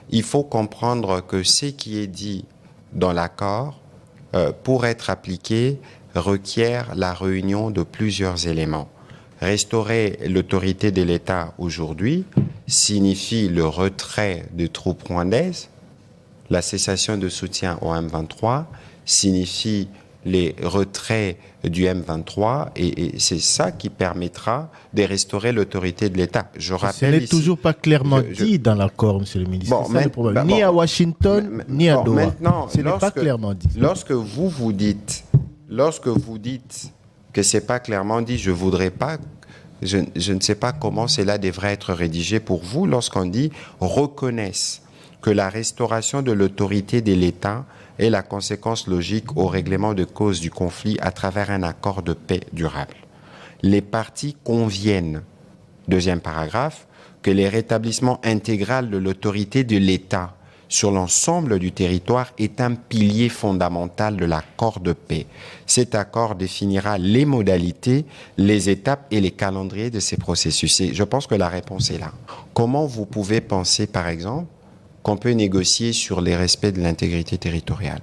il faut comprendre que ce qui est dit dans l'accord, pour être appliqué, requiert la réunion de plusieurs éléments. Restaurer l'autorité de l'État aujourd'hui signifie le retrait des troupes rwandaises, la cessation de soutien au M23 signifie les retraits du M23 et c'est ça qui permettra de restaurer l'autorité de l'État. Je rappelle ce n'est toujours pas clairement dit dans l'accord, monsieur le ministre. Bon, c'est ça le problème. Ni à Washington, ni à Doha. Maintenant, ce n'est pas clairement dit. Lorsque vous dites que c'est pas clairement dit, je ne sais pas comment cela devrait être rédigé pour vous lorsqu'on dit reconnaissent que la restauration de l'autorité de l'État est la conséquence logique au règlement de cause du conflit à travers un accord de paix durable. Les parties conviennent, deuxième paragraphe, que le rétablissement intégral de l'autorité de l'État sur l'ensemble du territoire est un pilier fondamental de l'accord de paix. Cet accord définira les modalités, les étapes et les calendriers de ces processus. Et je pense que la réponse est là. Comment vous pouvez penser, par exemple, qu'on peut négocier sur les respects de l'intégrité territoriale?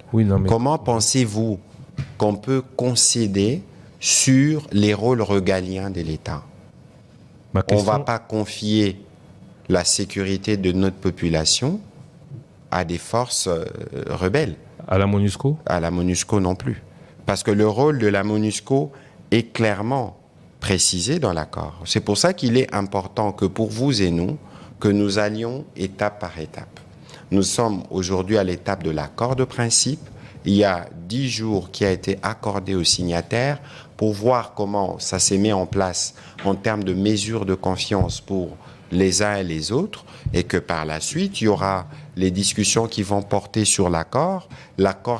Comment pensez-vous qu'on peut concéder sur les rôles régaliens de l'État? On ne va pas confier la sécurité de notre population à des forces rebelles. À la MONUSCO? À la MONUSCO non plus. Parce que le rôle de la MONUSCO est clairement précisé dans l'accord. C'est pour ça qu'il est important que pour vous et nous, que nous allions étape par étape. Nous sommes aujourd'hui à l'étape de l'accord de principe. Il y a 10 jours qui a été accordé aux signataires pour voir comment ça s'est mis en place en termes de mesures de confiance pour les uns et les autres, et que par la suite, il y aura les discussions qui vont porter sur l'accord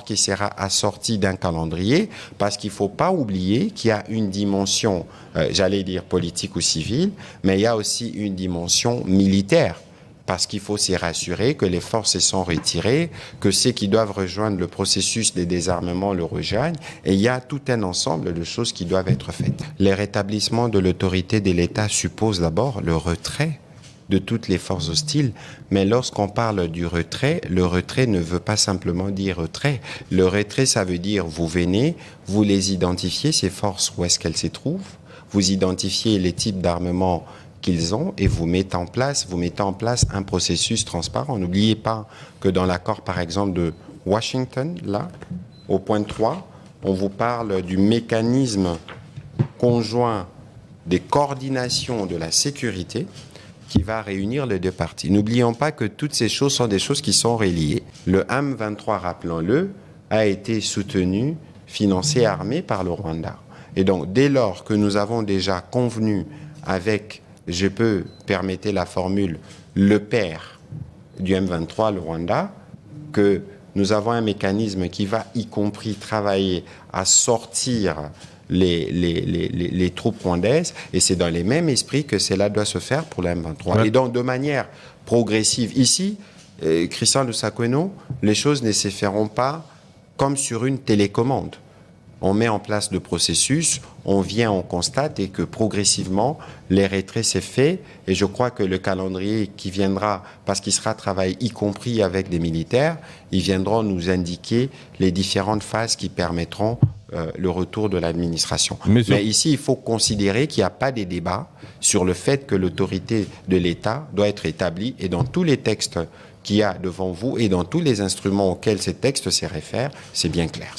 qui sera assorti d'un calendrier, parce qu'il ne faut pas oublier qu'il y a une dimension, j'allais dire politique ou civile, mais il y a aussi une dimension militaire. Parce qu'il faut s'y rassurer que les forces se sont retirées, que ceux qui doivent rejoindre le processus de désarmement le rejoignent, et il y a tout un ensemble de choses qui doivent être faites. Le rétablissement de l'autorité de l'État suppose d'abord le retrait de toutes les forces hostiles, mais lorsqu'on parle du retrait, le retrait ne veut pas simplement dire retrait. Le retrait, ça veut dire vous venez, vous les identifiez, ces forces, où est-ce qu'elles se trouvent, vous identifiez les types d'armement qu'ils ont et vous mettez en place un processus transparent. N'oubliez pas que dans l'accord, par exemple, de Washington, là, au point 3, on vous parle du mécanisme conjoint des coordinations de la sécurité qui va réunir les deux parties. N'oublions pas que toutes ces choses sont des choses qui sont reliées. Le M23, rappelons-le, a été soutenu, financé, armé par le Rwanda. Et donc, dès lors que nous avons déjà convenu avec, je peux permettre la formule, le père du M23, le Rwanda, que nous avons un mécanisme qui va y compris travailler à sortir les troupes rwandaises, et c'est dans les mêmes esprits que cela doit se faire pour le M23. Ouais. Et donc, de manière progressive, ici, Christian Lusakweno, les choses ne se feront pas comme sur une télécommande. On met en place le processus, on vient, on constate, et que progressivement, les retraits s'est fait. Et je crois que le calendrier qui viendra, parce qu'il sera travaillé y compris avec des militaires, ils viendront nous indiquer les différentes phases qui permettront le retour de l'administration. Mais ici, il faut considérer qu'il n'y a pas de débat sur le fait que l'autorité de l'État doit être établie, et dans tous les textes qu'il y a devant vous et dans tous les instruments auxquels ces textes se réfèrent, c'est bien clair.